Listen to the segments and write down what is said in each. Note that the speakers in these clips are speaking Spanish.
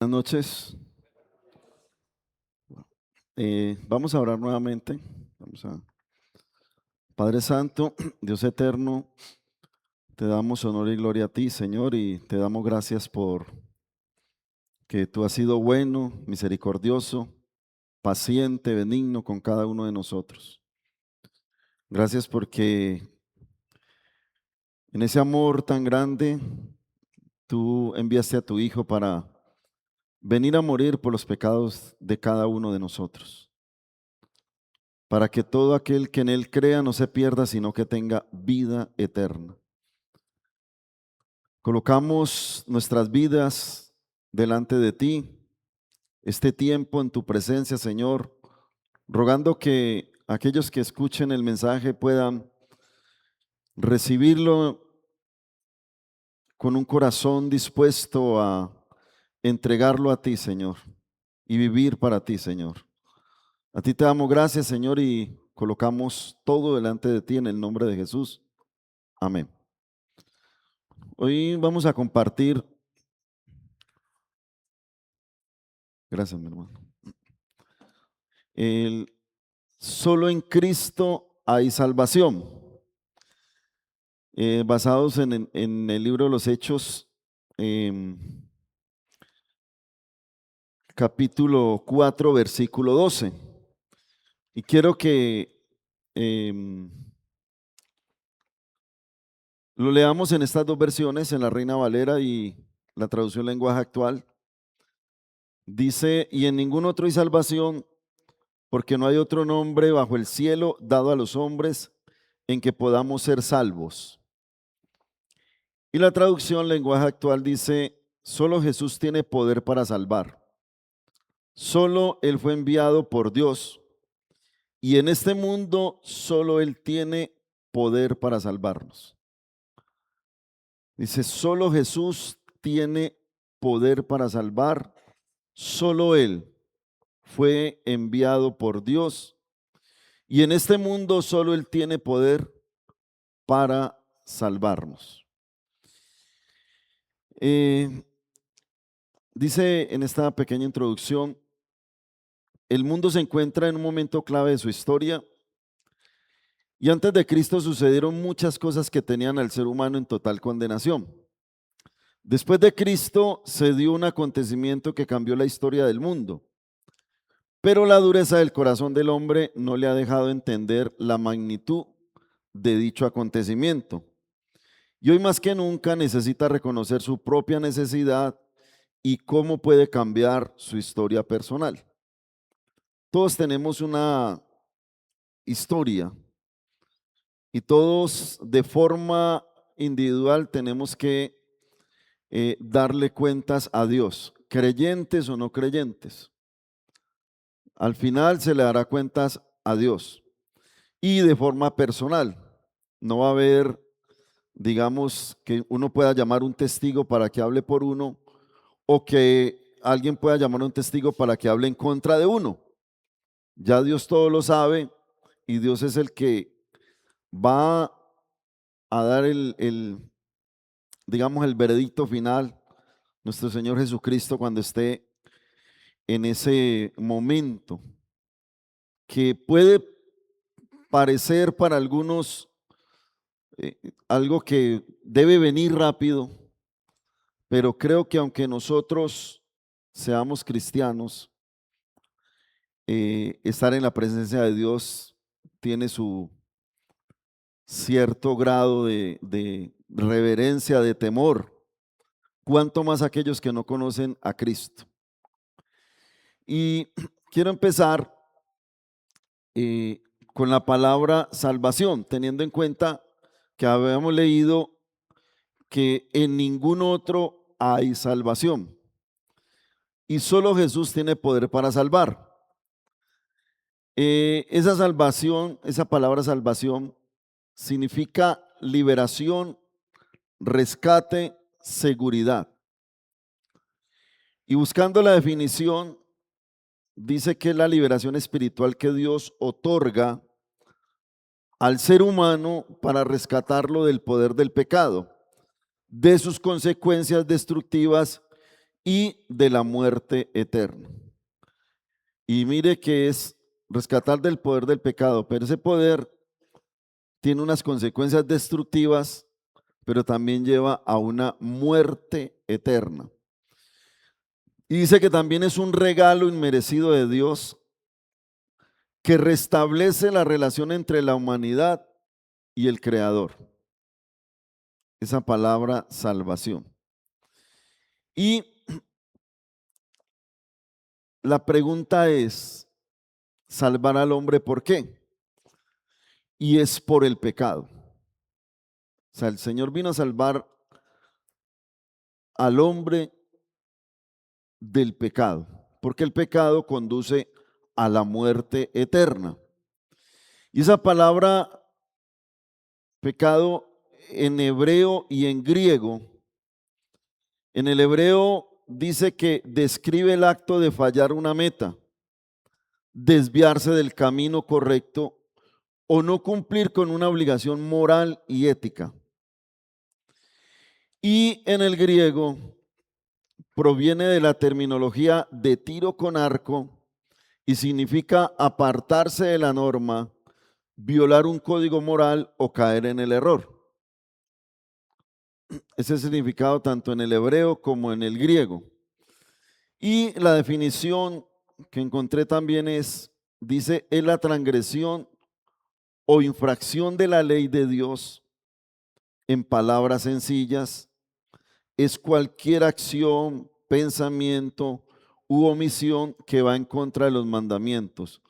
Buenas noches. Vamos a orar nuevamente. Padre Santo, Dios eterno, te damos honor y gloria a ti, Señor, y te damos gracias por que tú has sido bueno, misericordioso, paciente, benigno con cada uno de nosotros. Gracias porque en ese amor tan grande tú enviaste a tu Hijo para venir a morir por los pecados de cada uno de nosotros, para que todo aquel que en Él crea no se pierda, sino que tenga vida eterna. Colocamos nuestras vidas delante de ti, este tiempo en tu presencia, Señor, rogando que aquellos que escuchen el mensaje puedan recibirlo con un corazón dispuesto a entregarlo a ti, Señor, y vivir para ti, Señor. A ti te damos gracias, Señor, y colocamos todo delante de ti en el nombre de Jesús. Amén. Hoy vamos a compartir, gracias, mi hermano, el solo en Cristo hay salvación. Basados en el libro de los Hechos, em, capítulo 4, versículo 12. Y quiero que em, lo leamos en estas dos versiones, en la Reina Valera y la traducción lenguaje actual. Dice, y en ningún otro hay salvación, porque no hay otro nombre bajo el cielo dado a los hombres en que podamos ser salvos. Y la traducción lenguaje actual dice, solo Jesús tiene poder para salvar. Solo Él fue enviado por Dios y en este mundo solo Él tiene poder para salvarnos. Dice, solo Jesús tiene poder para salvar. Solo Él fue enviado por Dios y en este mundo solo Él tiene poder para salvarnos. Dice en esta pequeña introducción, el mundo se encuentra en un momento clave de su historia y antes de Cristo sucedieron muchas cosas que tenían al ser humano en total condenación. Después de Cristo se dio un acontecimiento que cambió la historia del mundo, pero la dureza del corazón del hombre no le ha dejado entender la magnitud de dicho acontecimiento. Y hoy más que nunca necesita reconocer su propia necesidad y cómo puede cambiar su historia personal. Todos tenemos una historia y todos de forma individual tenemos que darle cuentas a Dios, creyentes o no creyentes. Al final se le dará cuentas a Dios y de forma personal. No va a haber, digamos, que uno pueda llamar un testigo para que hable por uno o que alguien pueda llamar a un testigo para que hable en contra de uno. Ya Dios todo lo sabe y Dios es el que va a dar digamos, el veredicto final, nuestro Señor Jesucristo, cuando esté en ese momento, que puede parecer para algunos algo que debe venir rápido, pero creo que aunque nosotros seamos cristianos, estar en la presencia de Dios tiene su cierto grado de reverencia, de temor, cuanto más aquellos que no conocen a Cristo. Y quiero empezar eh, con la palabra salvación, teniendo en cuenta que habíamos leído que en ningún otro hay salvación y solo Jesús tiene poder para salvar. Esa salvación, esa palabra salvación, significa liberación, rescate, seguridad. Y buscando la definición, dice que es la liberación espiritual que Dios otorga al ser humano para rescatarlo del poder del pecado, de sus consecuencias destructivas y de la muerte eterna. Y mire que es rescatar del poder del pecado, pero ese poder tiene unas consecuencias destructivas, pero también lleva a una muerte eterna. Y dice que también es un regalo inmerecido de Dios que restablece la relación entre la humanidad y el Creador. Esa palabra salvación. Y la pregunta es, ¿salvar al hombre por qué? Y es por el pecado. O sea, el Señor vino a salvar al hombre del pecado, porque el pecado conduce a la muerte eterna. Y esa palabra pecado en hebreo y en griego, en el hebreo dice que describe el acto de fallar una meta, desviarse del camino correcto o no cumplir con una obligación moral y ética. Y en el griego proviene de la terminología de tiro con arco y significa apartarse de la norma, violar un código moral o caer en el error. Ese es el significado tanto en el hebreo como en el griego. Y la definición que encontré también dice, es la transgresión o infracción de la ley de Dios. En palabras sencillas, es cualquier acción, pensamiento u omisión que va en contra de los mandamientos,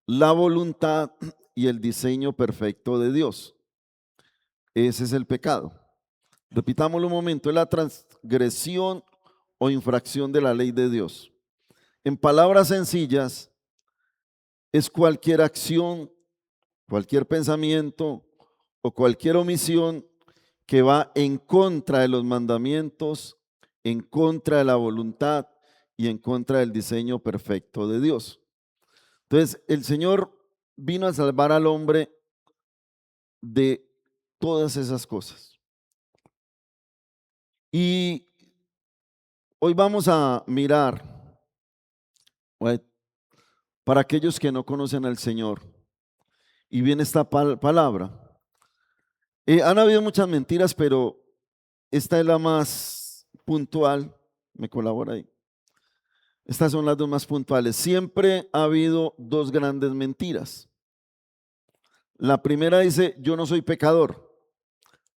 la voluntad y el diseño perfecto de Dios. Ese es el pecado. Repitámoslo un momento, es la transgresión o infracción de la ley de Dios. En palabras sencillas, es cualquier acción, cualquier pensamiento o cualquier omisión que va en contra de los mandamientos, en contra de la voluntad y en contra del diseño perfecto de Dios. Entonces, el Señor vino a salvar al hombre de todas esas cosas. Y hoy vamos a mirar, para aquellos que no conocen al Señor, y viene esta palabra. Han habido muchas mentiras, pero esta es la más puntual. ¿Me colabora ahí? Estas son las dos más puntuales. Siempre ha habido dos grandes mentiras. La primera dice, yo no soy pecador,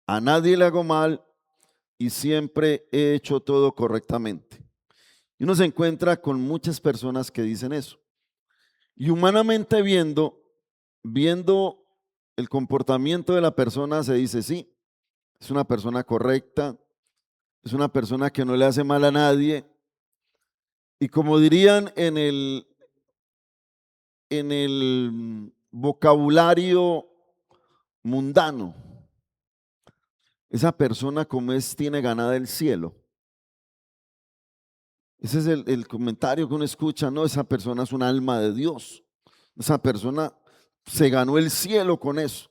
a nadie le hago mal y siempre he hecho todo correctamente. Y uno se encuentra con muchas personas que dicen eso. Y humanamente viendo el comportamiento de la persona, se dice, sí, es una persona correcta, es una persona que no le hace mal a nadie. Y como dirían en el vocabulario mundano, esa persona como tiene ganada el cielo. Ese es el comentario que uno escucha, no, esa persona es un alma de Dios. Esa persona se ganó el cielo con eso.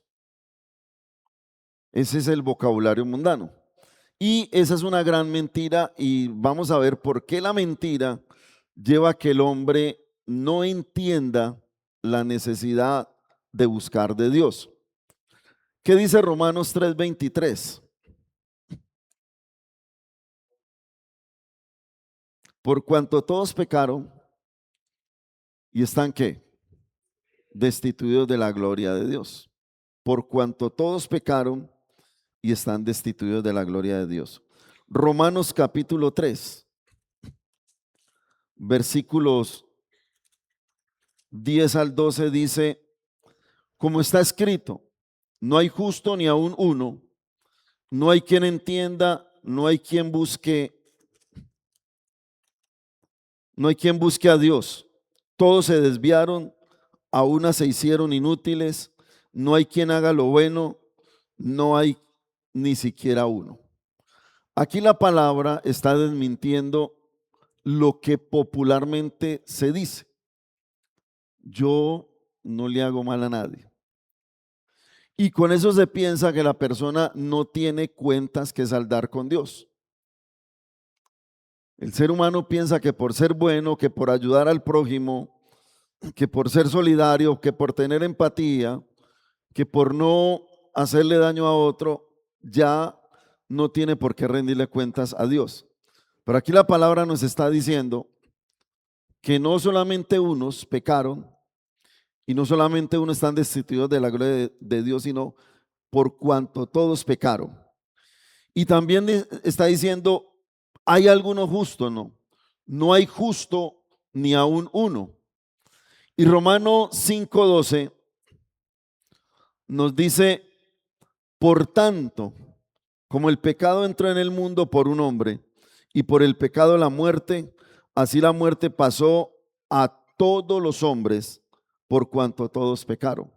Ese es el vocabulario mundano. Y esa es una gran mentira y vamos a ver por qué la mentira lleva a que el hombre no entienda la necesidad de buscar de Dios. ¿Qué dice Romanos 3:23? Por cuanto todos pecaron y están ¿qué? Destituidos de la gloria de Dios. Por cuanto todos pecaron y están destituidos de la gloria de Dios. Romanos capítulo 3, versículos 10 al 12 dice, como está escrito, no hay justo ni aun uno, no hay quien entienda, no hay quien busque a Dios. Todos se desviaron, a una se hicieron inútiles, no hay quien haga lo bueno, no hay ni siquiera uno. Aquí la palabra está desmintiendo lo que popularmente se dice. Yo no le hago mal a nadie. Y con eso se piensa que la persona no tiene cuentas que saldar con Dios. El ser humano piensa que por ser bueno, que por ayudar al prójimo, que por ser solidario, que por tener empatía, que por no hacerle daño a otro, ya no tiene por qué rendirle cuentas a Dios. Pero aquí la palabra nos está diciendo que no solamente unos pecaron y no solamente unos están destituidos de la gloria de Dios, sino por cuanto todos pecaron. Y también está diciendo, hay alguno justo, no. No hay justo ni aún uno. Y Romanos 5:12 nos dice, por tanto, como el pecado entró en el mundo por un hombre, y por el pecado la muerte, así la muerte pasó a todos los hombres, por cuanto todos pecaron. O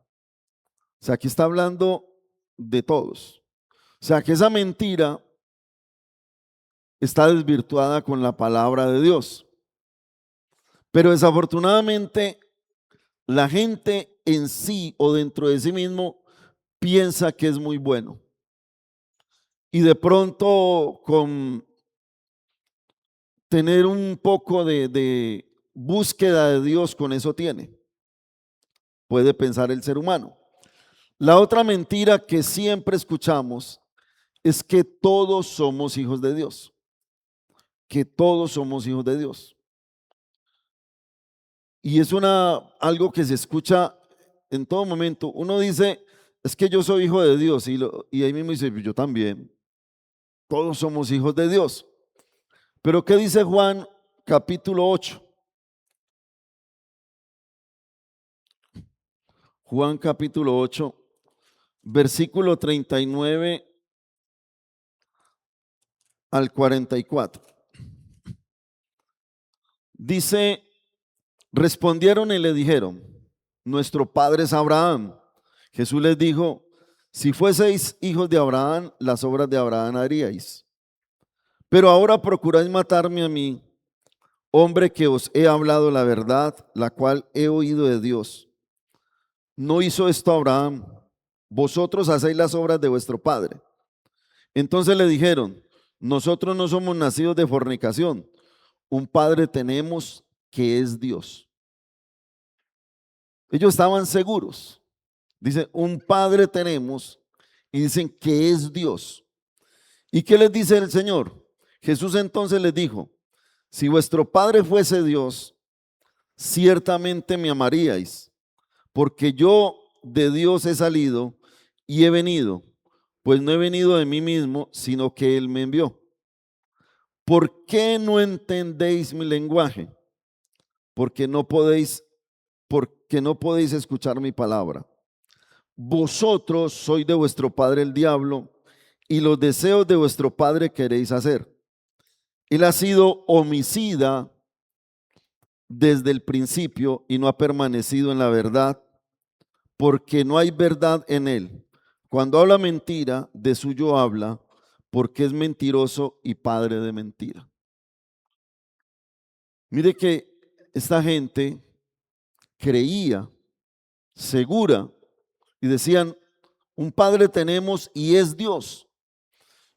sea, aquí está hablando de todos. O sea, que esa mentira está desvirtuada con la palabra de Dios. Pero desafortunadamente, la gente en sí o dentro de sí mismo piensa que es muy bueno. Y de pronto con tener un poco de búsqueda de Dios, con eso tiene. Puede pensar el ser humano. La otra mentira que siempre escuchamos es que todos somos hijos de Dios. Que todos somos hijos de Dios. Y es algo que se escucha en todo momento. Uno dice, es que yo soy hijo de Dios. Y ahí mismo dice, yo también. Todos somos hijos de Dios. Pero ¿qué dice Juan capítulo 8? Juan capítulo 8, versículo 39 al 44. Dice, respondieron y le dijeron, nuestro padre es Abraham. Jesús les dijo, si fueseis hijos de Abraham, las obras de Abraham haríais. Pero ahora procuráis matarme a mí, hombre que os he hablado la verdad, la cual he oído de Dios. No hizo esto Abraham, vosotros hacéis las obras de vuestro padre. Entonces le dijeron, nosotros no somos nacidos de fornicación, un padre tenemos que es Dios. Ellos estaban seguros. Dice, un padre tenemos y dicen que es Dios. ¿Y qué les dice el Señor? Jesús entonces les dijo, si vuestro padre fuese Dios, ciertamente me amaríais, porque yo de Dios he salido y he venido, pues no he venido de mí mismo, sino que Él me envió. ¿Por qué no entendéis mi lenguaje? Porque no podéis escuchar mi palabra. Vosotros sois de vuestro padre el diablo, y los deseos de vuestro padre queréis hacer. Él ha sido homicida desde el principio y no ha permanecido en la verdad, porque no hay verdad en él. Cuando habla mentira, de suyo habla, porque es mentiroso y padre de mentira. Mire que esta gente creía, segura, y decían, un padre tenemos y es Dios.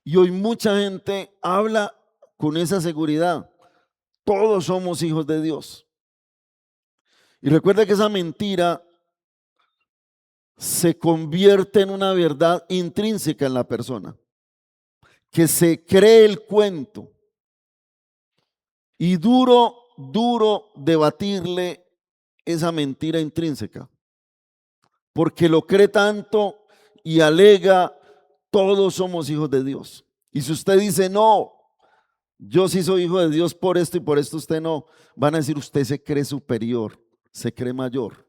Y hoy mucha gente habla con esa seguridad. Todos somos hijos de Dios. Y recuerda que esa mentira se convierte en una verdad intrínseca en la persona, que se cree el cuento. Y duro debatirle esa mentira intrínseca, porque lo cree tanto y alega, todos somos hijos de Dios. Y si usted dice, no, yo sí soy hijo de Dios por esto y por esto usted no, van a decir, usted se cree superior, se cree mayor.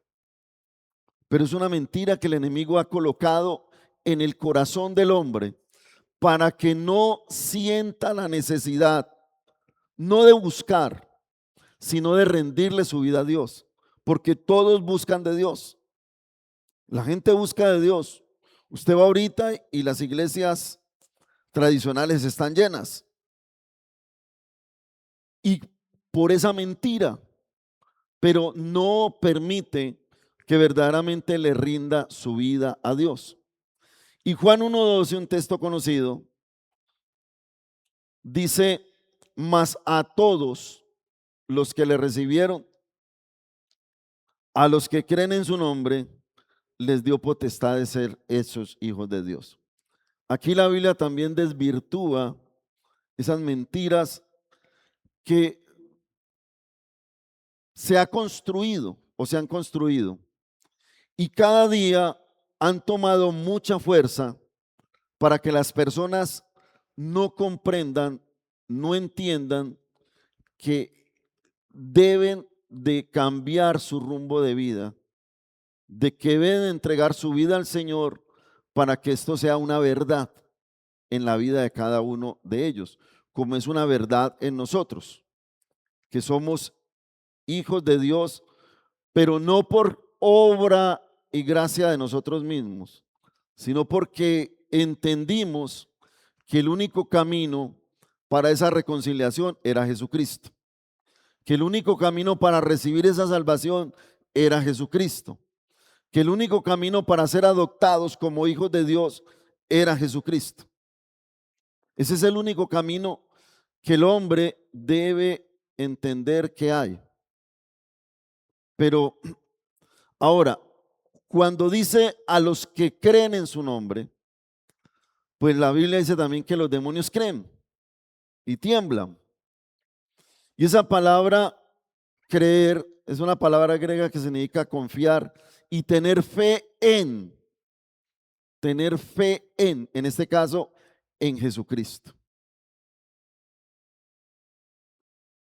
Pero es una mentira que el enemigo ha colocado en el corazón del hombre para que no sienta la necesidad, no de buscar, sino de rendirle su vida a Dios, porque todos buscan de Dios. La gente busca de Dios. Usted va ahorita y las iglesias tradicionales están llenas. Y por esa mentira, pero no permite que verdaderamente le rinda su vida a Dios. Y Juan 1:12, un texto conocido, dice, mas a todos los que le recibieron, a los que creen en su nombre, les dio potestad de ser hechos hijos de Dios. Aquí la Biblia también desvirtúa esas mentiras que se ha construido o se han construido y cada día han tomado mucha fuerza para que las personas no comprendan, no entiendan que deben de cambiar su rumbo de vida, de que deben entregar su vida al Señor para que esto sea una verdad en la vida de cada uno de ellos, como es una verdad en nosotros, que somos hijos de Dios, pero no por obra y gracia de nosotros mismos, sino porque entendimos que el único camino para esa reconciliación era Jesucristo, que el único camino para recibir esa salvación era Jesucristo, que el único camino para ser adoptados como hijos de Dios era Jesucristo. Ese es el único camino que el hombre debe entender que hay. Pero ahora, cuando dice a los que creen en su nombre, pues la Biblia dice también que los demonios creen y tiemblan. Y esa palabra creer es una palabra griega que significa confiar y tener fe en este caso, en Jesucristo.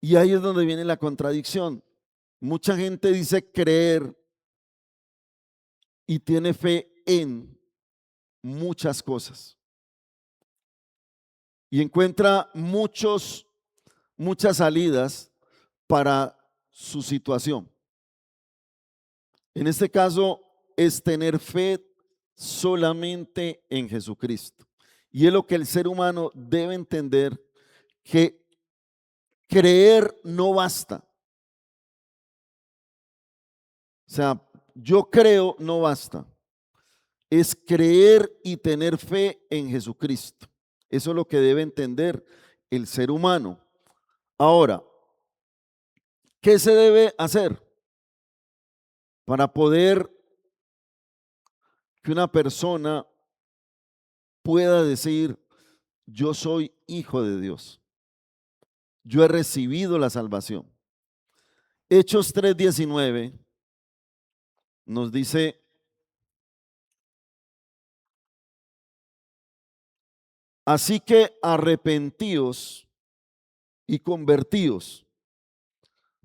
Y ahí es donde viene la contradicción. Mucha gente dice creer y tiene fe en muchas cosas. Y encuentra muchas salidas para su situación. En este caso es tener fe solamente en Jesucristo. Y es lo que el ser humano debe entender, que creer no basta. O sea, yo creo no basta. Es creer y tener fe en Jesucristo. Eso es lo que debe entender el ser humano. Ahora, ¿qué se debe hacer para poder que una persona pueda decir, yo soy hijo de Dios? Yo he recibido la salvación. Hechos 3:19 nos dice: así que arrepentíos y convertíos,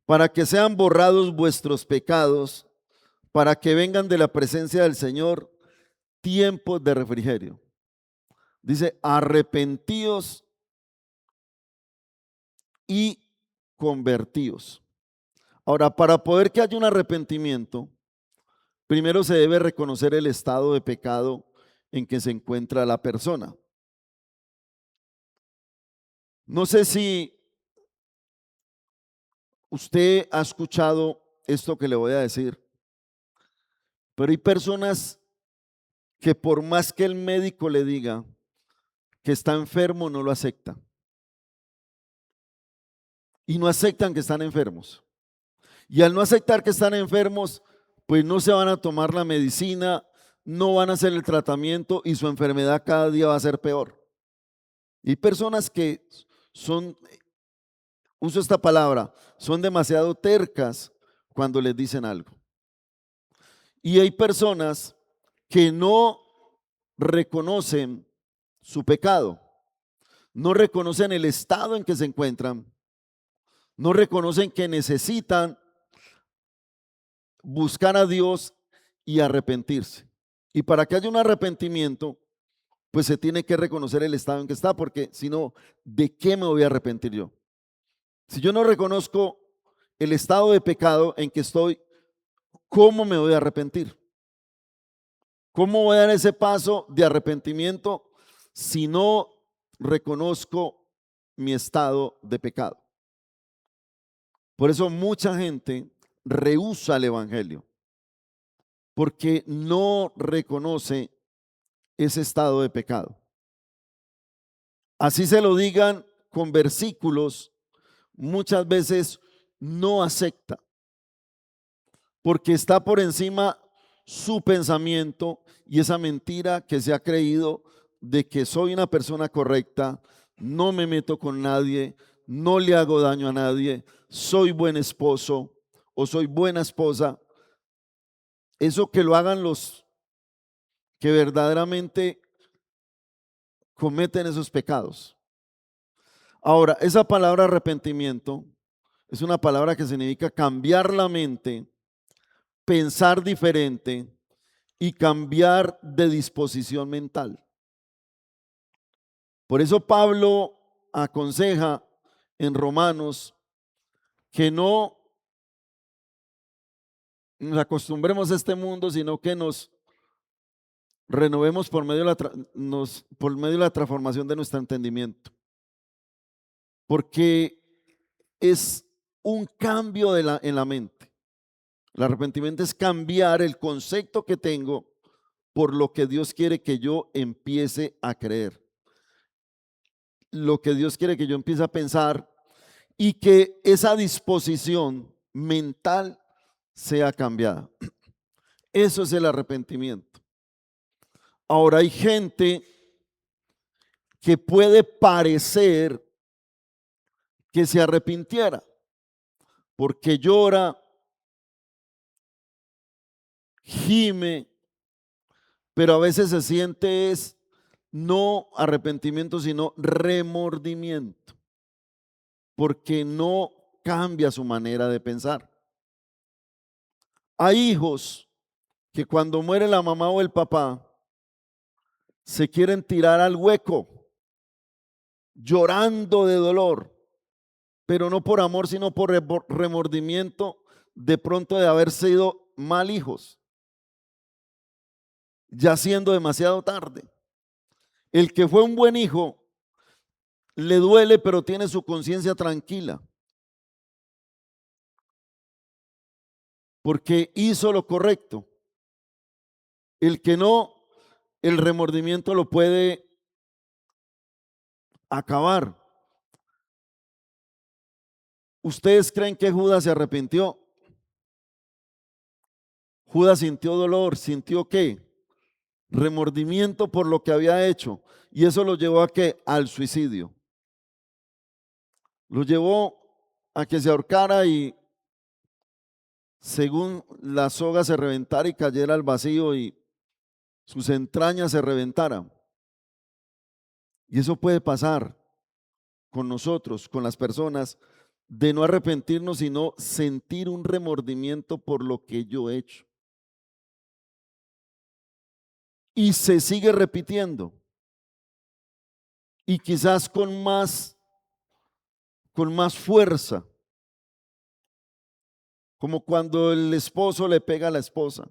para que sean borrados vuestros pecados, para que vengan de la presencia del Señor tiempos de refrigerio. Dice, arrepentíos y convertíos. Ahora, para poder que haya un arrepentimiento, primero se debe reconocer el estado de pecado en que se encuentra la persona. No sé si usted ha escuchado esto que le voy a decir, pero hay personas que por más que el médico le diga que está enfermo, no lo aceptan. Y no aceptan que están enfermos. Y al no aceptar que están enfermos, pues no se van a tomar la medicina, no van a hacer el tratamiento y su enfermedad cada día va a ser peor. Y hay personas que son, uso esta palabra, son demasiado tercas cuando les dicen algo. Y hay personas que no reconocen su pecado, no reconocen el estado en que se encuentran, no reconocen que necesitan buscar a Dios y arrepentirse. Y para que haya un arrepentimiento, pues se tiene que reconocer el estado en que está, porque si no, ¿de qué me voy a arrepentir yo? Si yo no reconozco el estado de pecado en que estoy, ¿cómo me voy a arrepentir? ¿Cómo voy a dar ese paso de arrepentimiento si no reconozco mi estado de pecado? Por eso mucha gente rehúsa el evangelio, porque no reconoce ese estado de pecado. Así se lo digan con versículos muchas veces no acepta, porque está por encima su pensamiento y esa mentira que se ha creído de que soy una persona correcta, no me meto con nadie, no le hago daño a nadie, soy buen esposo o soy buena esposa. Eso que lo hagan los que verdaderamente cometen esos pecados. Ahora, esa palabra arrepentimiento es una palabra que significa cambiar la mente, pensar diferente y cambiar de disposición mental. Por eso Pablo aconseja en Romanos que no nos acostumbremos a este mundo, sino que nos renovemos por medio de la transformación de nuestro entendimiento. Porque es un cambio en la mente. El arrepentimiento es cambiar el concepto que tengo por lo que Dios quiere que yo empiece a creer. Lo que Dios quiere que yo empiece a pensar y que esa disposición mental sea cambiada. Eso es el arrepentimiento. Ahora hay gente que puede parecer que se arrepintiera porque llora, gime, pero a veces se siente es no arrepentimiento, sino remordimiento, porque no cambia su manera de pensar. Hay hijos que cuando muere la mamá o el papá se quieren tirar al hueco, llorando de dolor, pero no por amor, sino por remordimiento de pronto de haber sido mal hijos, ya siendo demasiado tarde. El que fue un buen hijo le duele, pero tiene su conciencia tranquila, porque hizo lo correcto. El que no, el remordimiento lo puede acabar. ¿Ustedes creen que Judas se arrepintió? Judas sintió dolor, ¿sintió qué? Remordimiento por lo que había hecho. Y eso lo llevó a qué? Al suicidio. Lo llevó a que se ahorcara y según la soga se reventara y cayera al vacío y sus entrañas se reventaran. Y eso puede pasar con nosotros, con las personas, de no arrepentirnos, sino sentir un remordimiento por lo que yo he hecho. Y se sigue repitiendo. Y quizás con más fuerza, como cuando el esposo le pega a la esposa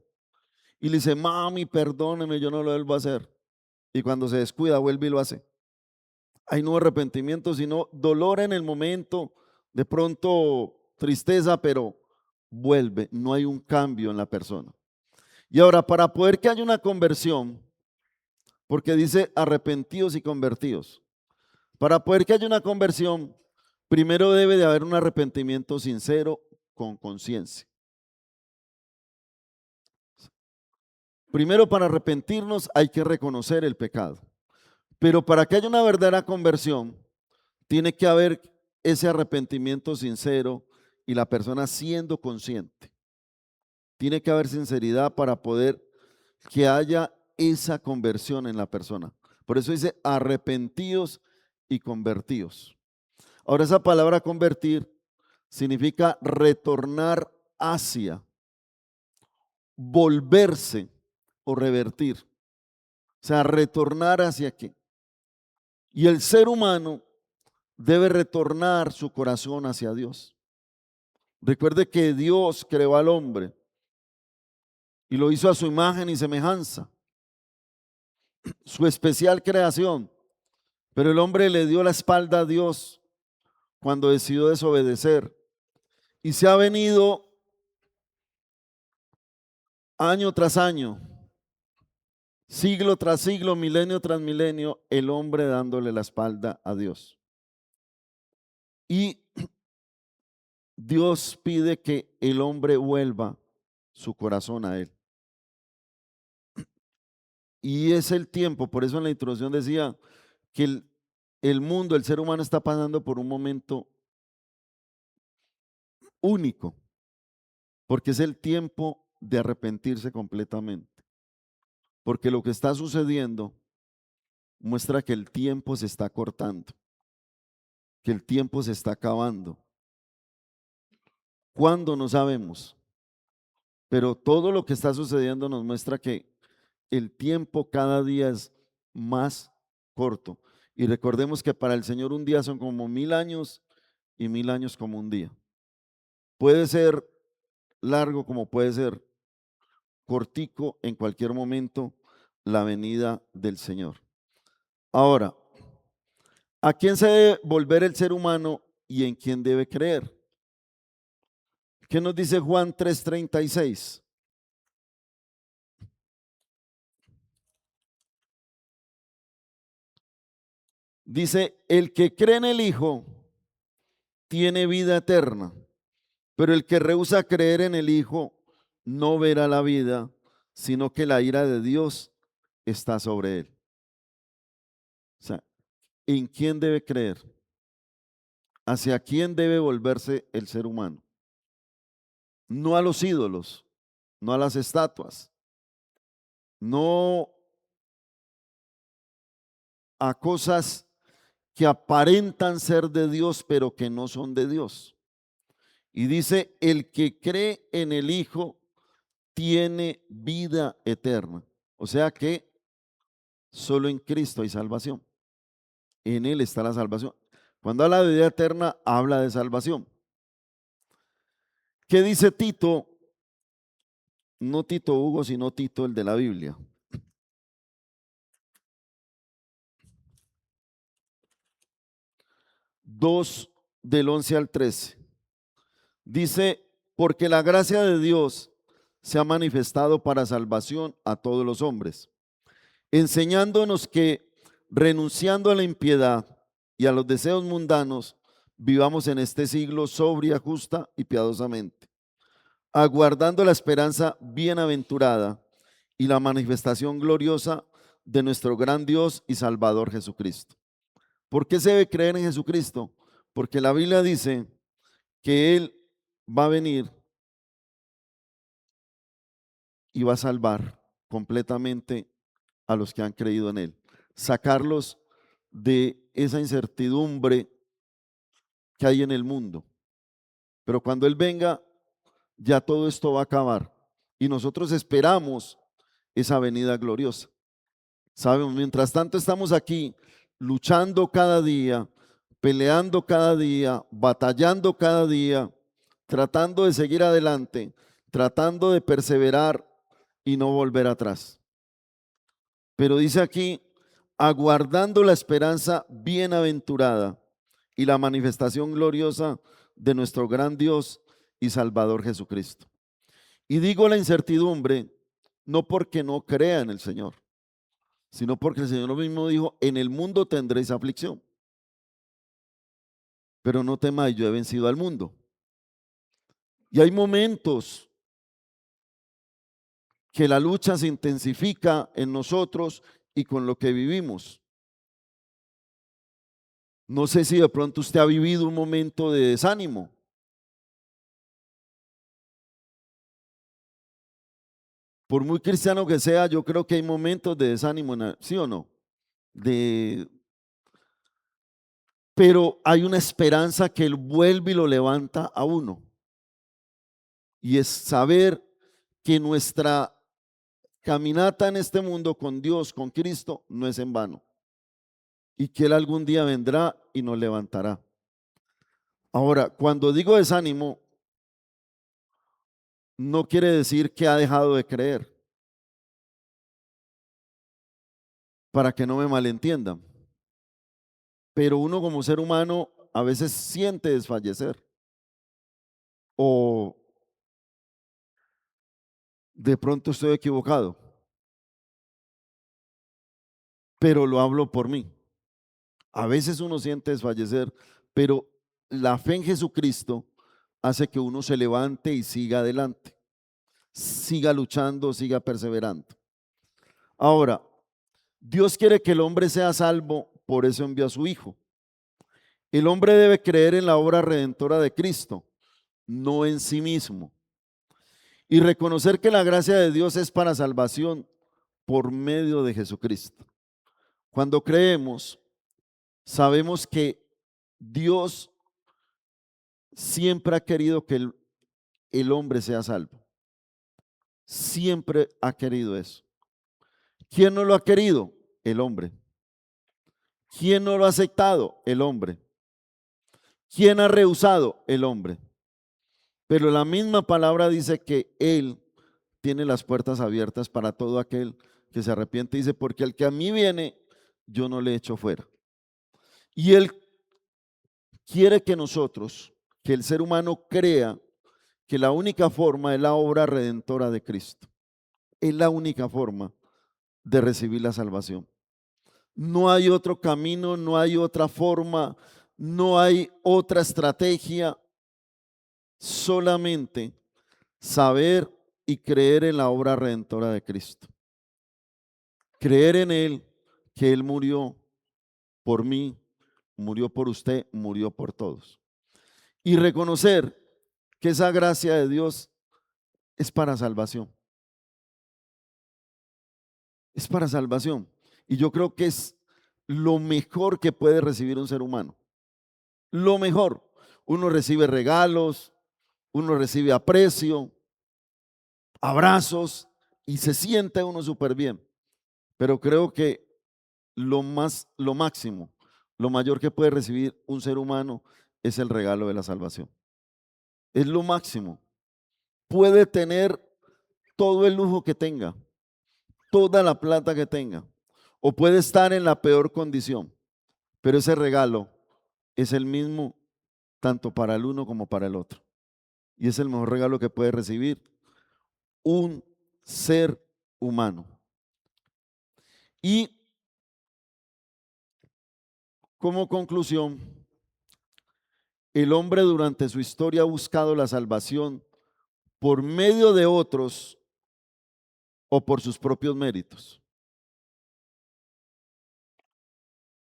y le dice, mami, perdóneme, yo no lo vuelvo a hacer. Y cuando se descuida, vuelve y lo hace. Hay no arrepentimiento, sino dolor en el momento, de pronto tristeza, pero vuelve, no hay un cambio en la persona. Y ahora, para poder que haya una conversión, porque dice arrepentidos y convertidos, para poder que haya una conversión, primero debe de haber un arrepentimiento sincero con conciencia. Primero, para arrepentirnos hay que reconocer el pecado, pero para que haya una verdadera conversión, tiene que haber ese arrepentimiento sincero y la persona siendo consciente. Tiene que haber sinceridad para poder que haya esa conversión en la persona. Por eso dice arrepentidos y convertidos. Ahora esa palabra convertir significa retornar hacia, volverse o revertir. O sea, retornar hacia qué. Y el ser humano debe retornar su corazón hacia Dios. Recuerde que Dios creó al hombre y lo hizo a su imagen y semejanza, su especial creación. Pero el hombre le dio la espalda a Dios cuando decidió desobedecer y se ha venido año tras año, siglo tras siglo, milenio tras milenio, el hombre dándole la espalda a Dios. Y Dios pide que el hombre vuelva su corazón a Él. Y es el tiempo, por eso en la introducción decía que el mundo, el ser humano está pasando por un momento único, porque es el tiempo de arrepentirse completamente. Porque lo que está sucediendo muestra que el tiempo se está cortando, que el tiempo se está acabando. ¿Cuándo? No sabemos, pero todo lo que está sucediendo nos muestra que el tiempo cada día es más corto. Y recordemos que para el Señor un día son como 1000 años y 1000 años como un día. Puede ser largo como puede ser cortico en cualquier momento la venida del Señor. Ahora, ¿a quién se debe volver el ser humano y en quién debe creer? ¿Qué nos dice Juan 3:36? Dice, el que cree en el Hijo tiene vida eterna, pero el que rehúsa creer en el Hijo no verá la vida, sino que la ira de Dios está sobre él. O sea, ¿en quién debe creer? ¿Hacia quién debe volverse el ser humano? No a los ídolos, no a las estatuas, no a cosas que aparentan ser de Dios, pero que no son de Dios. Y dice, el que cree en el Hijo tiene vida eterna. O sea que solo en Cristo hay salvación. En Él está la salvación. Cuando habla de vida eterna, habla de salvación. ¿Qué dice Tito? No Tito Hugo, sino Tito el de la Biblia. 2 del 11 al 13. Dice, porque la gracia de Dios se ha manifestado para salvación a todos los hombres, enseñándonos que renunciando a la impiedad y a los deseos mundanos, vivamos en este siglo sobria, justa y piadosamente, aguardando la esperanza bienaventurada y la manifestación gloriosa de nuestro gran Dios y Salvador Jesucristo. ¿Por qué se debe creer en Jesucristo? Porque la Biblia dice que Él va a venir y va a salvar completamente a los que han creído en Él, sacarlos de esa incertidumbre que hay en el mundo. Pero cuando Él venga, ya todo esto va a acabar y nosotros esperamos esa venida gloriosa. Sabemos, mientras tanto estamos aquí luchando cada día, peleando cada día, batallando cada día, tratando de seguir adelante, tratando de perseverar y no volver atrás. Pero dice aquí, aguardando la esperanza bienaventurada y la manifestación gloriosa de nuestro gran Dios y Salvador Jesucristo. Y digo la incertidumbre no porque no crea en el Señor, sino porque el Señor mismo dijo, en el mundo tendréis aflicción, pero no temáis, yo he vencido al mundo. Y hay momentos que la lucha se intensifica en nosotros y con lo que vivimos. No sé si de pronto usted ha vivido un momento de desánimo. Por muy cristiano que sea, yo creo que hay momentos de desánimo, ¿sí o no? De, pero hay una esperanza que Él vuelve y lo levanta a uno. Y es saber que nuestra caminata en este mundo con Dios, con Cristo, no es en vano. Y que Él algún día vendrá y nos levantará. Ahora, cuando digo desánimo, no quiere decir que ha dejado de creer, para que no me malentiendan. Pero uno como ser humano a veces siente desfallecer o de pronto estoy equivocado, pero lo hablo por mí. A veces uno siente desfallecer, pero la fe en Jesucristo hace que uno se levante y siga adelante, siga luchando, siga perseverando. Ahora, Dios quiere que el hombre sea salvo, por eso envió a su Hijo. El hombre debe creer en la obra redentora de Cristo, no en sí mismo, y reconocer que la gracia de Dios es para salvación por medio de Jesucristo. Cuando creemos, sabemos que Dios siempre ha querido que el hombre sea salvo. Siempre ha querido eso. ¿Quién no lo ha querido? El hombre. ¿Quién no lo ha aceptado? El hombre. ¿Quién ha rehusado? El hombre. Pero la misma palabra dice que Él tiene las puertas abiertas para todo aquel que se arrepiente. Dice, porque el que a mí viene, yo no le echo fuera. Y Él quiere que nosotros, que el ser humano crea que la única forma es la obra redentora de Cristo. Es la única forma de recibir la salvación. No hay otro camino, no hay otra forma, no hay otra estrategia, solamente saber y creer en la obra redentora de Cristo. Creer en Él, que Él murió por mí, murió por usted, murió por todos. Y reconocer que esa gracia de Dios es para salvación. Es para salvación. Y yo creo que es lo mejor que puede recibir un ser humano. Lo mejor. Uno recibe regalos, uno recibe aprecio, abrazos y se siente uno súper bien. Pero creo que lo máximo, lo mayor que puede recibir un ser humano es el regalo de la salvación. Es lo máximo. Puede tener todo el lujo que tenga, toda la plata que tenga, o puede estar en la peor condición, pero ese regalo es el mismo tanto para el uno como para el otro. Y es el mejor regalo que puede recibir un ser humano. Y como conclusión, el hombre durante su historia ha buscado la salvación por medio de otros o por sus propios méritos.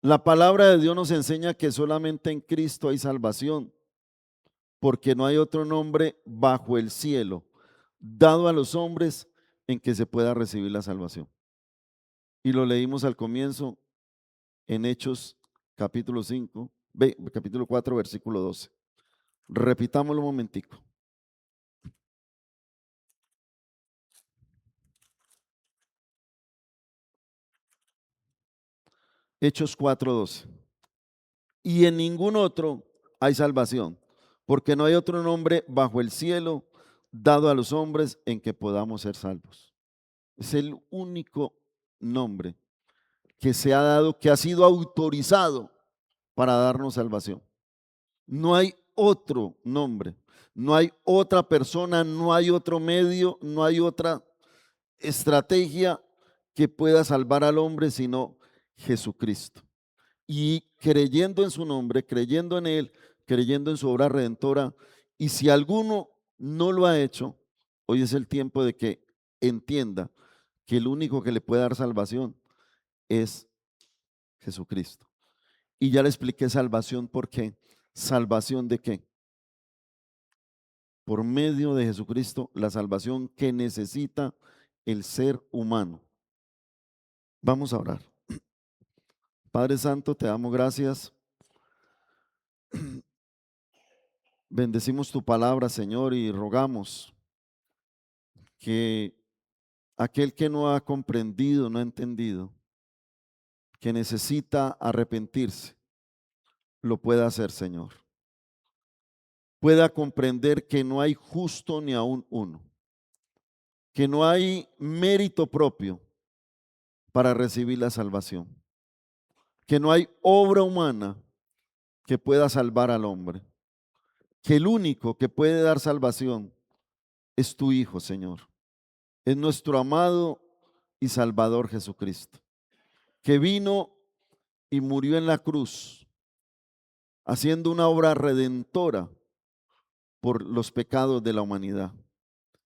La palabra de Dios nos enseña que solamente en Cristo hay salvación, porque no hay otro nombre bajo el cielo dado a los hombres en que se pueda recibir la salvación. Y lo leímos al comienzo en Hechos capítulo 5, capítulo 4, versículo 12. Repitámoslo un momentico. Hechos 4:12. Y en ningún otro hay salvación, porque no hay otro nombre bajo el cielo dado a los hombres en que podamos ser salvos. Es el único nombre que se ha dado, que ha sido autorizado para darnos salvación. No hay otro nombre, no hay otra persona, no hay otro medio, no hay otra estrategia que pueda salvar al hombre sino Jesucristo. Y creyendo en su nombre, creyendo en Él, creyendo en su obra redentora, y si alguno no lo ha hecho, hoy es el tiempo de que entienda que el único que le puede dar salvación es Jesucristo. Y ya le expliqué salvación, ¿por qué? ¿Salvación de qué? Por medio de Jesucristo, la salvación que necesita el ser humano. Vamos a orar. Padre Santo, te damos gracias. Bendecimos tu palabra, Señor, y rogamos que aquel que no ha comprendido, no ha entendido, que necesita arrepentirse, lo pueda hacer, Señor. Pueda comprender que no hay justo ni aún uno, que no hay mérito propio para recibir la salvación, que no hay obra humana que pueda salvar al hombre, que el único que puede dar salvación es tu Hijo, Señor. Es nuestro amado y Salvador Jesucristo, que vino y murió en la cruz, haciendo una obra redentora por los pecados de la humanidad.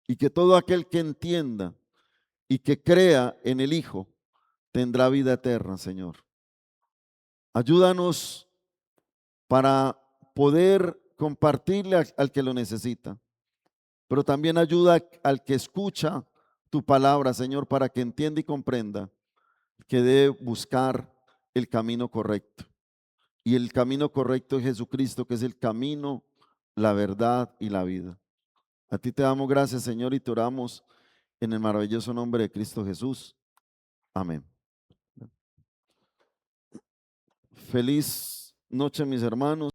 Y que todo aquel que entienda y que crea en el Hijo tendrá vida eterna, Señor. Ayúdanos para poder compartirle al que lo necesita, pero también ayuda al que escucha tu palabra, Señor, para que entienda y comprenda que debe buscar el camino correcto. Y el camino correcto es Jesucristo, que es el camino, la verdad y la vida. A ti te damos gracias, Señor, y te oramos en el maravilloso nombre de Cristo Jesús. Amén. Feliz noche, mis hermanos.